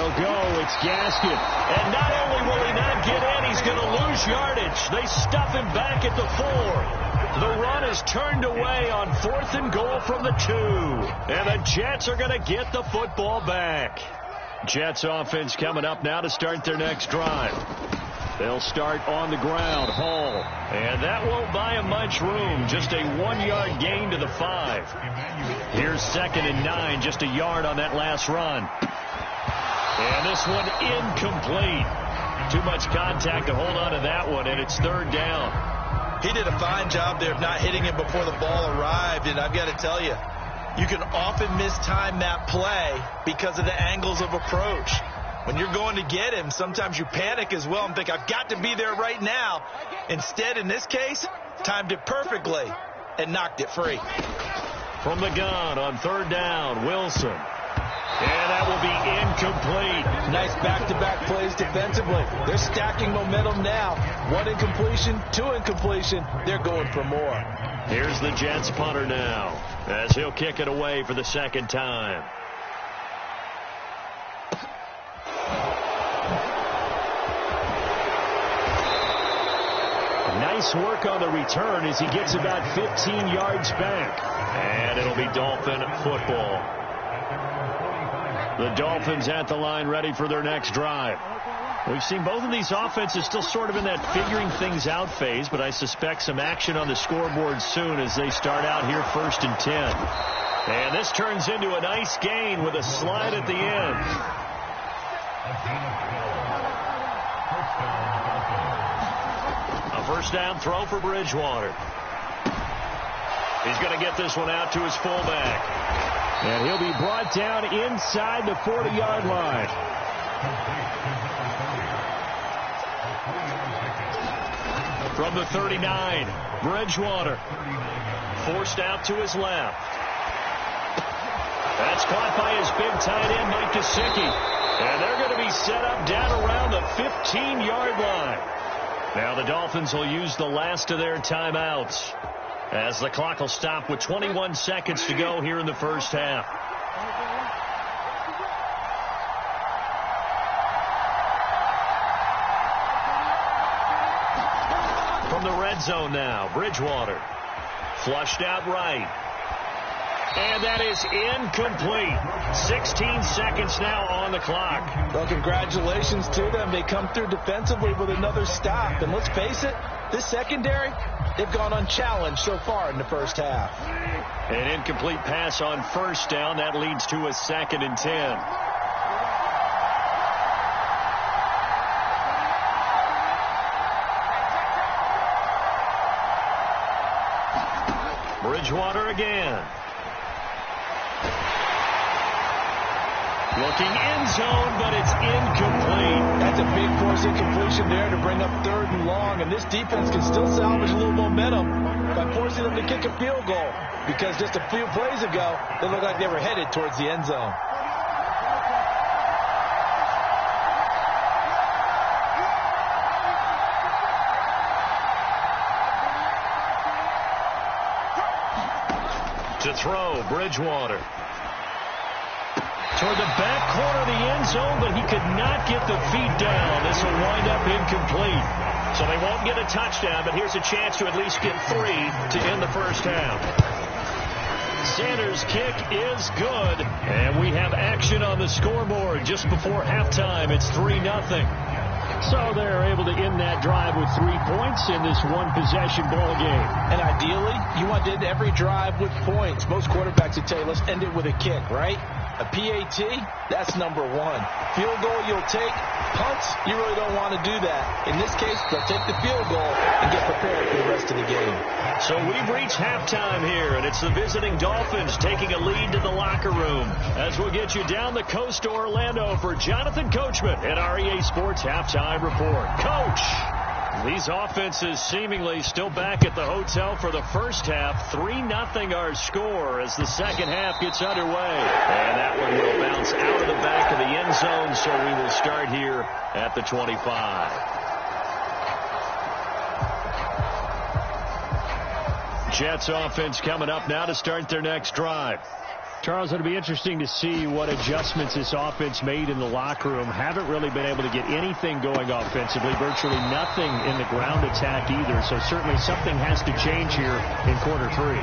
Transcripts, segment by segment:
They'll go. It's Gaskin. And not only will he not get in, he's going to lose yardage. They stuff him back at the 4. The run is turned away on 4th and goal from the 2. And the Jets are going to get the football back. Jets offense coming up now to start their next drive. They'll start on the ground. Hall. And that won't buy him much room. Just a 1-yard gain to the 5. Here's 2nd and 9. Just a yard on that last run. And this one incomplete. Too much contact to hold on to that one, and it's 3rd down. He did a fine job there of not hitting him before the ball arrived, and I've got to tell you, you can often mistime that play because of the angles of approach. When you're going to get him, sometimes you panic as well and think, I've got to be there right now. Instead, in this case, timed it perfectly and knocked it free. From the gun on 3rd down, Wilson. And that will be incomplete. Nice back-to-back plays defensively. They're stacking momentum now. 1 incompletion, 2 incompletion. They're going for more. Here's the Jets punter now as he'll kick it away for the 2nd time. Nice work on the return as he gets about 15 yards back. And it'll be Dolphin football. The Dolphins at the line ready for their next drive. We've seen both of these offenses still sort of in that figuring things out phase, but I suspect some action on the scoreboard soon as they start out here 1st and 10. And this turns into a nice gain with a slide at the end. A 1st down throw for Bridgewater. He's going to get this one out to his fullback. And he'll be brought down inside the 40-yard line. From the 39, Bridgewater. Forced out to his left. That's caught by his big tight end, Mike Gesicki. And they're going to be set up down around the 15-yard line. Now the Dolphins will use the last of their timeouts, as the clock will stop with 21 seconds to go here in the 1st half. From the red zone now, Bridgewater. Flushed out right. And that is incomplete. 16 seconds now on the clock. Well, congratulations to them. They come through defensively with another stop. And let's face it, this secondary, they've gone unchallenged so far in the 1st half. An incomplete pass on 1st down. That leads to a 2nd and 10. Bridgewater again. Looking end zone, but it's incomplete. That's a big force incompletion there to bring up 3rd and long, and this defense can still salvage a little momentum by forcing them to kick a field goal, because just a few plays ago, they looked like they were headed towards the end zone. To throw, Bridgewater. Toward the back corner of the end zone, but he could not get the feet down. This will wind up incomplete. So they won't get a touchdown, but here's a chance to at least get 3 to end the 1st half. Sanders' kick is good, and we have action on the scoreboard just before halftime. It's 3-0. So they're able to end that drive with 3 points in this one-possession ball game. And ideally, you want to end every drive with points. Most quarterbacks would tell you, let's end it with a kick, right? A PAT, that's number 1. Field goal you'll take. Punts, you really don't want to do that. In this case, they'll take the field goal and get prepared for the rest of the game. So we've reached halftime here, and it's the visiting Dolphins taking a lead to the locker room. As we'll get you down the coast to Orlando for Jonathan Coachman at our EA Sports Halftime Report. Coach! These offenses seemingly still back at the hotel for the 1st half. 3-0 our score as the 2nd half gets underway. And that one will bounce out of the back of the end zone, so we will start here at the 25. Jets offense coming up now to start their next drive. Charles, it'll be interesting to see what adjustments this offense made in the locker room. Haven't really been able to get anything going offensively, virtually nothing in the ground attack either. So certainly something has to change here in quarter 3.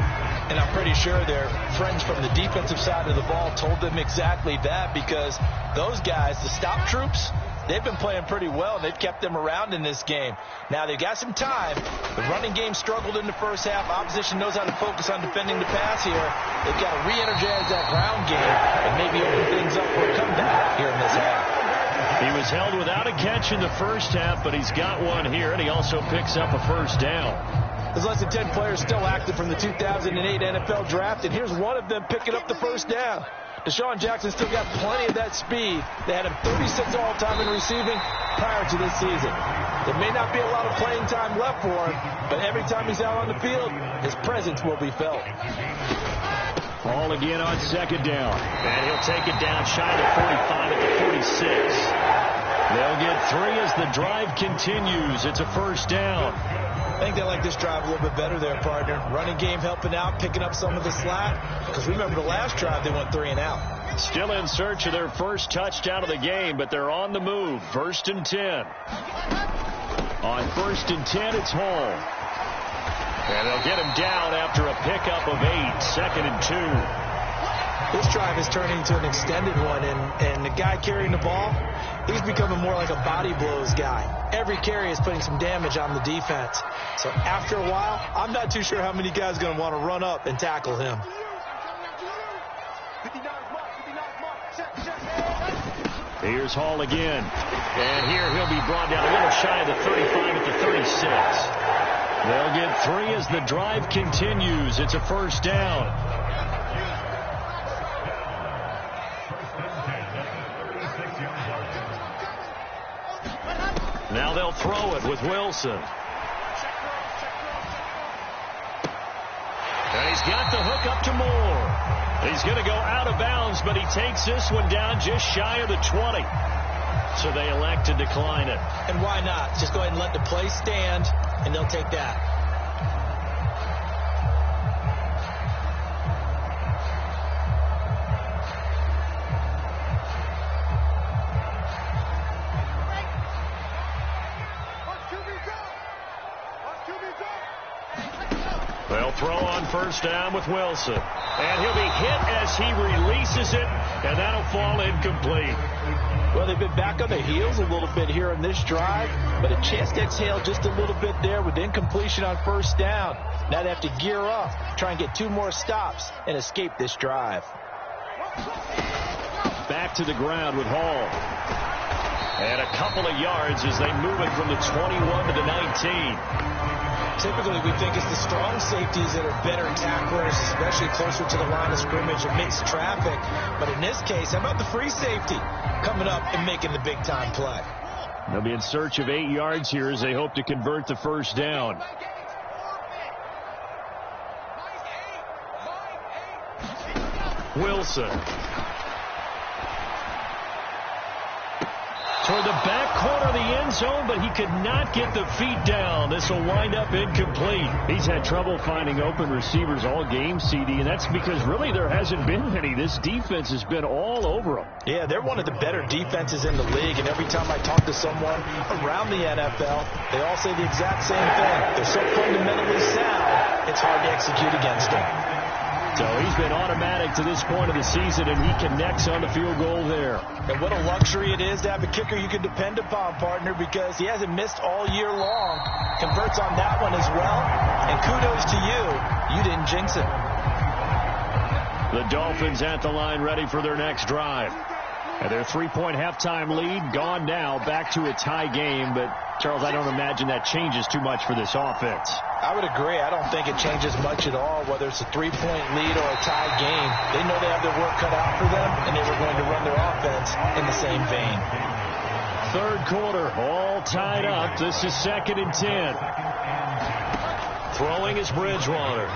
And I'm pretty sure their friends from the defensive side of the ball told them exactly that, because those guys, the stop troops, they've been playing pretty well, and they've kept them around in this game. Now, they've got some time. The running game struggled in the first half. Opposition knows how to focus on defending the pass here. They've got to re-energize that ground game and maybe open things up for a comeback here in this half. He was held without a catch in the first half, but he's got one here, and he also picks up a first down. There's less than 10 players still active from the 2008 NFL Draft, and here's one of them picking up the first down. Deshaun Jackson still got plenty of that speed. They had him 36 all-time in receiving prior to this season. There may not be a lot of playing time left for him, but every time he's out on the field, his presence will be felt. Ball again on second down. And he'll take it down shy of the 45 at the 46. They'll get 3 as the drive continues. It's a first down. I think they like this drive a little bit better there, partner. Running game helping out, picking up some of the slack. Because remember the last drive, they went 3 and out. Still in search of their first touchdown of the game, but they're on the move. 1st and 10. On 1st and 10, it's Hall. And they'll get him down after a pickup of 8. 2nd and 2. This drive is turning into an extended one, and the guy carrying the ball, he's becoming more like a body blows guy. Every carry is putting some damage on the defense. So after a while, I'm not too sure how many guys are going to want to run up and tackle him. Here's Hall again. And here he'll be brought down a little shy of the 35 at the 36. They'll get 3 as the drive continues. It's a first down. Now they'll throw it with Wilson. And he's got the hook up to Moore. He's going to go out of bounds, but he takes this one down just shy of the 20. So they elect to decline it. And why not? Just go ahead and let the play stand, and they'll take that. They'll throw on first down with Wilson. And he'll be hit as he releases it, and that'll fall incomplete. Well, they've been back on their heels a little bit here in this drive, but a chance to exhale just a little bit there with incompletion on first down. Now they have to gear up, try and get 2 more stops, and escape this drive. Back to the ground with Hall. And a couple of yards as they move it from the 21 to the 19. Typically, we think it's the strong safeties that are better tacklers, especially closer to the line of scrimmage amidst traffic. But in this case, how about the free safety coming up and making the big-time play? They'll be in search of 8 yards here as they hope to convert the first down. Wilson. Toward the back corner of the end zone, but he could not get the feet down. This will wind up incomplete. He's had trouble finding open receivers all game, CD, and that's because really there hasn't been any. This defense has been all over them. Yeah, they're one of the better defenses in the league, and every time I talk to someone around the NFL, they all say the exact same thing. They're so fundamentally sound, it's hard to execute against them. So he's been automatic to this point of the season, and he connects on the field goal there. And what a luxury it is to have a kicker you can depend upon, partner, because he hasn't missed all year long. Converts on that one as well. And kudos to you. You didn't jinx it. The Dolphins at the line ready for their next drive. And their 3-point halftime lead gone now, back to a tie game. But, Charles, I don't imagine that changes too much for this offense. I would agree. I don't think it changes much at all, whether it's a 3-point lead or a tie game. They know they have their work cut out for them, and they were going to run their offense in the same vein. Third quarter, all tied up. This is 2nd and 10. Throwing is Bridgewater.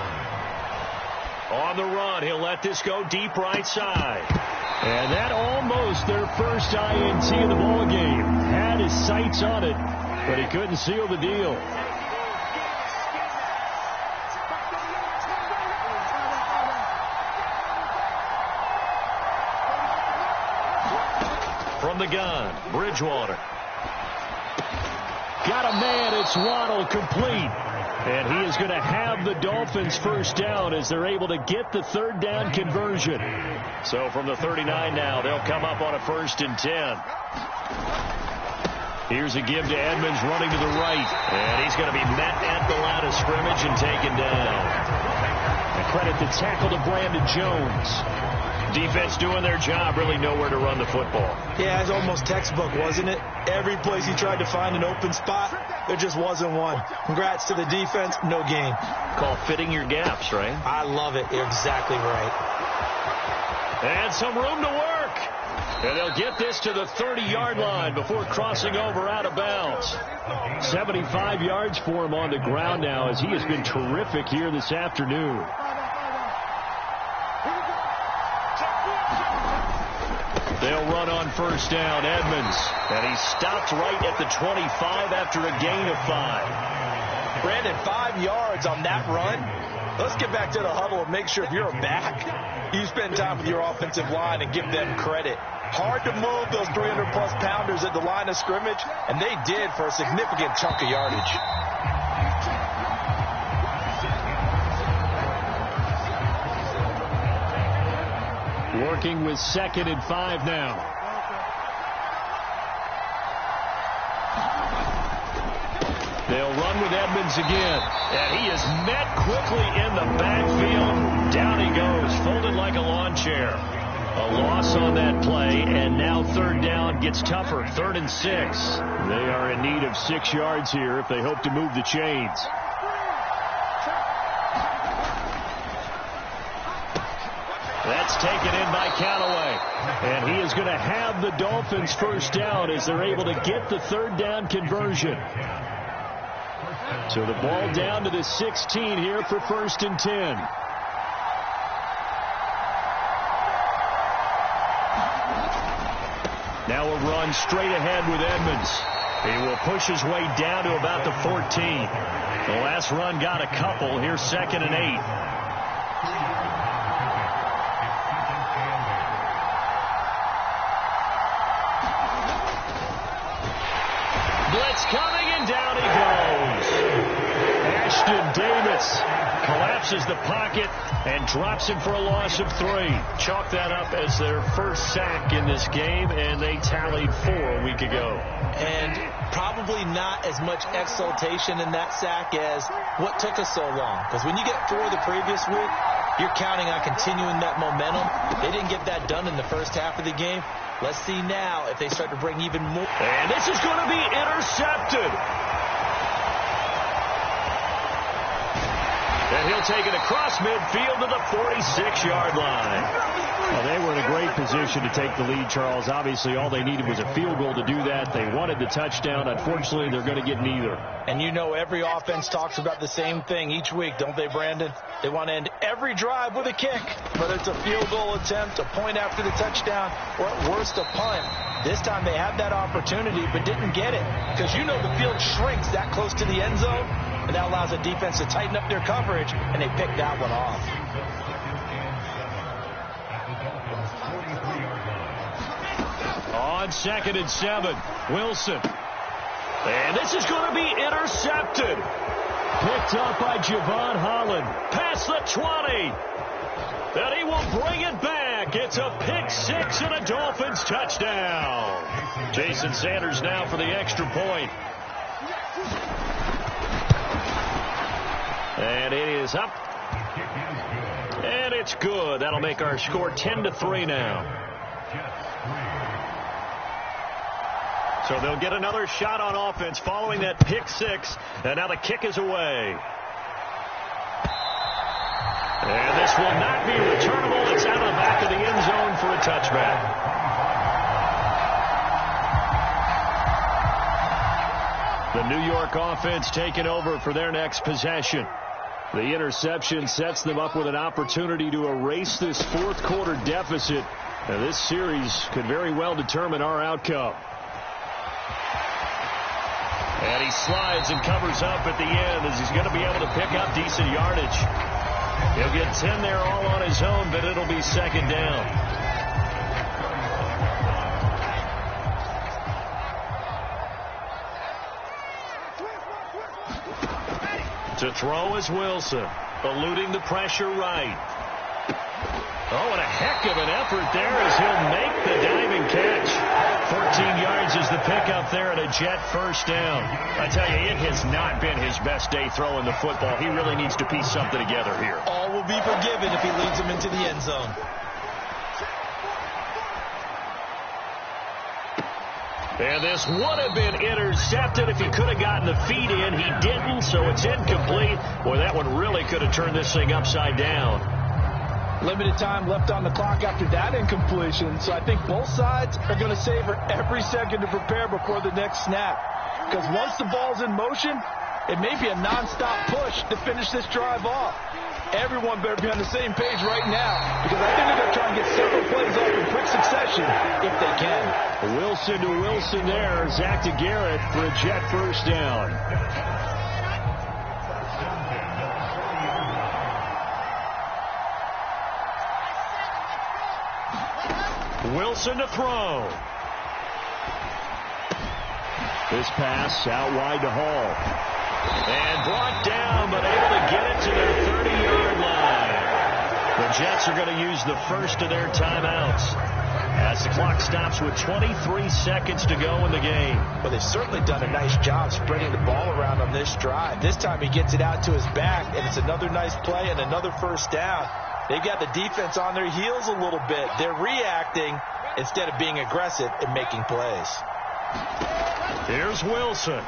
On the run, he'll let this go deep right side. And that almost their first INT of the ball game. Had his sights on it, but he couldn't seal the deal. From the gun, Bridgewater. Got a man. It's Waddle, complete. And he is going to have the Dolphins first down as they're able to get the third down conversion. So from the 39 now, they'll come up on a 1st and 10. Here's a give to Edmonds running to the right. And he's going to be met at the line of scrimmage and taken down. A credit the tackle to Brandon Jones. Defense doing their job, really nowhere to run the football. Yeah, it's almost textbook, wasn't it? Every place he tried to find an open spot, there just wasn't one. Congrats to the defense, no gain. Call fitting your gaps, right? I love it. You're exactly right. And some room to work. And they'll get this to the 30-yard line before crossing over out of bounds. 75 yards for him on the ground now as he has been terrific here this afternoon. They'll run on first down, Edmonds. And he stops right at the 25 after a gain of 5. Brandon, 5 yards on that run. Let's get back to the huddle and make sure if you're a back, you spend time with your offensive line and give them credit. Hard to move those 300-plus pounders at the line of scrimmage, and they did for a significant chunk of yardage. Working with 2nd and 5 now. They'll run with Edmonds again. And he is met quickly in the backfield. Down he goes, folded like a lawn chair. A loss on that play, and now 3rd down gets tougher. 3rd and 6. They are in need of 6 yards here if they hope to move the chains. That's taken in by Callaway. And he is going to have the Dolphins first down as they're able to get the 3rd down conversion. So the ball down to the 16 here for 1st and 10. Now a run straight ahead with Edmonds. He will push his way down to about the 14. The last run got a couple. Here's 2nd and 8. Blitz coming, and down he goes. Ashton Davis collapses the pocket and drops him for a loss of 3. Chalk that up as their first sack in this game, and they tallied 4 a week ago. And probably not as much exultation in that sack as what took us so long. Because when you get 4 the previous week, you're counting on continuing that momentum. They didn't get that done in the first half of the game. Let's see now if they start to bring even more. And this is going to be intercepted. And he'll take it across midfield to the 46-yard line. Well, they were in a great position to take the lead, Charles. Obviously, all they needed was a field goal to do that. They wanted the touchdown. Unfortunately, they're going to get neither. And you know every offense talks about the same thing each week, don't they, Brandon? They want to end every drive with a kick, whether it's a field goal attempt, a point after the touchdown, or at worst a punt. This time they had that opportunity but didn't get it because you know the field shrinks that close to the end zone, and that allows the defense to tighten up their coverage, and they picked that one off. On 2nd and 7, Wilson. And this is going to be intercepted. Picked up by Javon Holland. Past the 20. And he will bring it back. It's a pick 6 and a Dolphins touchdown. Jason Sanders now for the extra point. And it is up. And it's good. That'll make our score 10-3 now. So they'll get another shot on offense following that pick 6. And now the kick is away. And this will not be returnable. It's out of the back of the end zone for a touchback. The New York offense taking over for their next possession. The interception sets them up with an opportunity to erase this fourth quarter deficit. And this series could very well determine our outcome. And he slides and covers up at the end as he's going to be able to pick up decent yardage. He'll get 10 there all on his own, but it'll be 2nd down. To throw is Wilson, eluding the pressure right. Oh, and a heck of an effort there as he'll make the diving catch. 14 yards is the pickup there and a Jet first down. I tell you, it has not been his best day throwing the football. He really needs to piece something together here. All will be forgiven if he leads them into the end zone. And this would have been intercepted if he could have gotten the feet in. He didn't, so it's incomplete. Boy, that one really could have turned this thing upside down. Limited time left on the clock after that incompletion, so I think both sides are going to savor every second to prepare before the next snap. Because once the ball's in motion, it may be a nonstop push to finish this drive off. Everyone better be on the same page right now, because I think they're going to try and get several plays off in quick succession if they can. Wilson to Wilson there. Zach to Garrett for a Jet first down. Wilson to throw. This pass out wide to Hall. And brought down, but able to get it to their 30-yard line. The Jets are going to use the first of their timeouts as the clock stops with 23 seconds to go in the game. Well, they've certainly done a nice job spreading the ball around on this drive. This time he gets it out to his back, and it's another nice play and another first down. They've got the defense on their heels a little bit. They're reacting instead of being aggressive and making plays. Here's Wilson.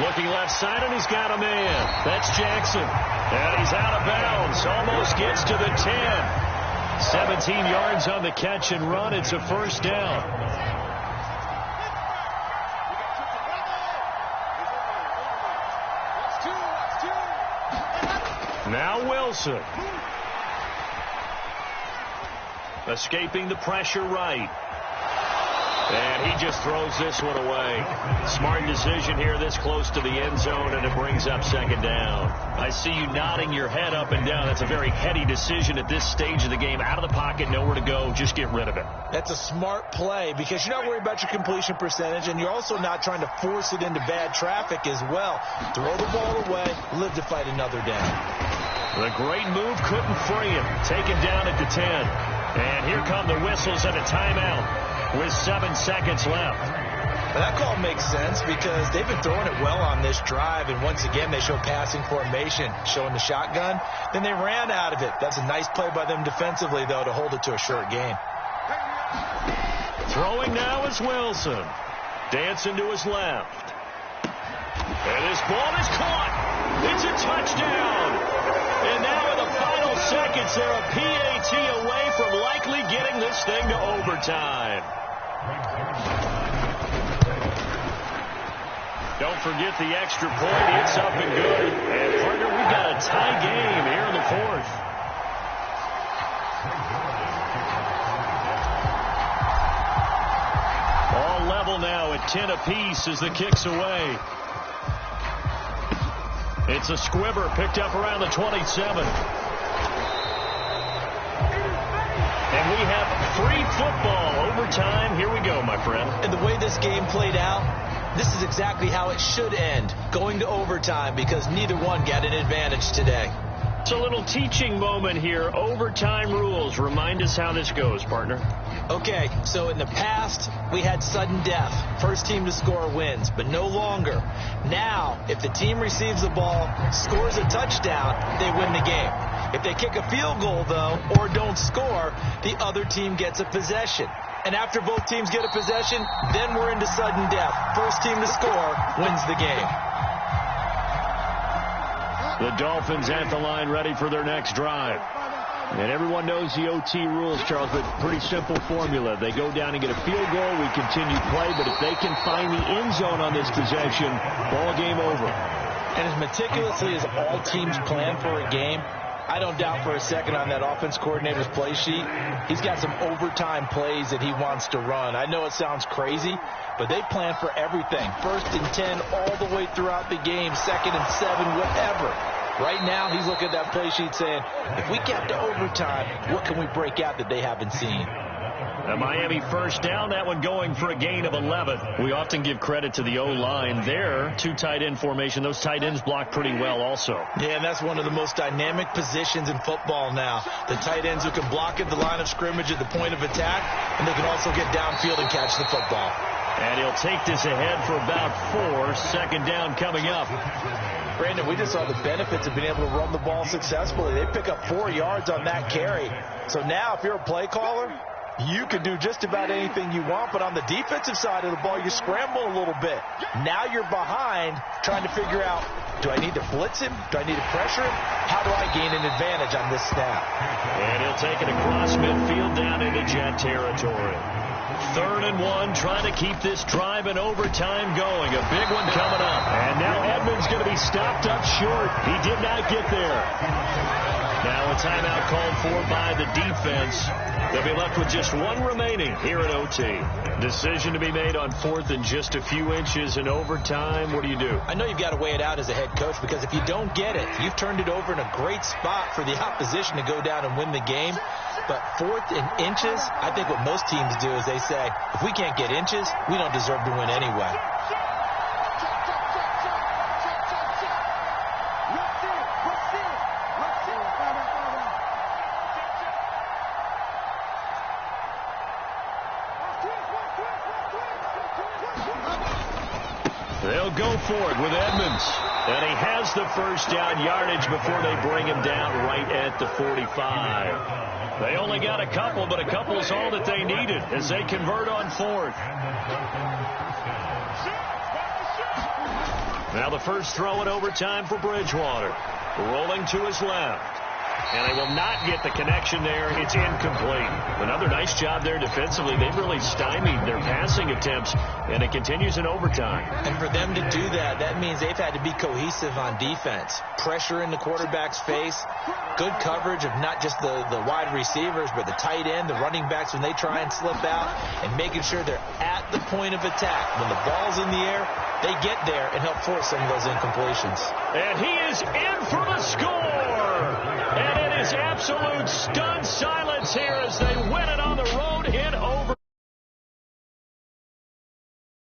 Looking left side, and he's got a man. That's Jackson. And he's out of bounds. Almost gets to the 10. 17 yards on the catch and run. It's a first down. Now Wilson. Escaping the pressure right. And he just throws this one away. Smart decision here this close to the end zone, and it brings up second down. I see you nodding your head up and down. That's a very heady decision at this stage of the game. Out of the pocket, nowhere to go. Just get rid of it. That's a smart play because you're not worried about your completion percentage, and you're also not trying to force it into bad traffic as well. Throw the ball away, live to fight another down. The great move couldn't free him. Taken down at the 10. And here come the whistles and a timeout with 7 seconds left. Well, that call makes sense because they've been throwing it well on this drive, and once again they show passing formation, showing the shotgun. Then they ran out of it. That's a nice play by them defensively, though, to hold it to a short game. Throwing now is Wilson. Dancing to his left. And his ball is caught. It's a touchdown. And now in the final seconds, they're a PAT away from likely getting this thing to overtime. Don't forget the extra point. It's up and good. And, partner, we've got a tie game here in the fourth. All level now at 10 apiece as the kick's away. It's a squibber picked up around the 27. And we have free football overtime. Here we go, my friend. And the way this game played out, this is exactly how it should end, going to overtime, because neither one got an advantage today. It's a little teaching moment here. Overtime rules. Remind us how this goes, partner. Okay, so in the past, we had sudden death. First team to score wins, but no longer. Now, if the team receives the ball, scores a touchdown, they win the game. If they kick a field goal, though, or don't score, the other team gets a possession. And after both teams get a possession, then we're into sudden death. First team to score wins the game. The Dolphins at the line ready for their next drive. And everyone knows the OT rules, Charles, but pretty simple formula. They go down and get a field goal, we continue play, but if they can find the end zone on this possession, ball game over. And as meticulously as all teams plan for a game, I don't doubt for a second on that offense coordinator's play sheet, he's got some overtime plays that he wants to run. I know it sounds crazy, but they plan for everything. 1st and 10 all the way throughout the game, 2nd and 7, whatever. Right now, he's looking at that play sheet saying, if we get to overtime, what can we break out that they haven't seen? A Miami first down, that one going for a gain of 11. We often give credit to the O-line there. 2 tight end formation. Those tight ends block pretty well also. Yeah, and that's one of the most dynamic positions in football now. The tight ends who can block at the line of scrimmage at the point of attack, and they can also get downfield and catch the football. And he'll take this ahead for about 4. Second down coming up. Brandon, we just saw the benefits of being able to run the ball successfully. They pick up 4 yards on that carry. So now if you're a play caller, you can do just about anything you want, but on the defensive side of the ball, you scramble a little bit. Now you're behind trying to figure out, do I need to blitz him? Do I need to pressure him? How do I gain an advantage on this snap? And he'll take it across midfield down into Jet territory. 3rd and 1, trying to keep this drive in overtime going. A big one coming up. And now Edmonds going to be stopped up short. He did not get there. Now a timeout called for by the defense. They'll be left with just 1 remaining here at OT. Decision to be made on 4th and just a few inches in overtime. What do you do? I know you've got to weigh it out as a head coach, because if you don't get it, you've turned it over in a great spot for the opposition to go down and win the game. But 4th and inches, I think what most teams do is they say, if we can't get inches, we don't deserve to win anyway. They'll go for it with Edmonds. And he has the first down yardage before they bring him down right at the 45. They only got a couple, but a couple's all that they needed as they convert on 4th. Now the first throw in overtime for Bridgewater. Rolling to his left. And they will not get the connection there. It's incomplete. Another nice job there defensively. They've really stymied their passing attempts, and it continues in overtime. And for them to do that, that means they've had to be cohesive on defense. Pressure in the quarterback's face. Good coverage of not just the wide receivers, but the tight end, the running backs when they try and slip out, and making sure they're at the point of attack. When the ball's in the air, they get there and help force some of those incompletions. And he is in for the score. And it is absolute stunned silence here as they win it on the road in overtime.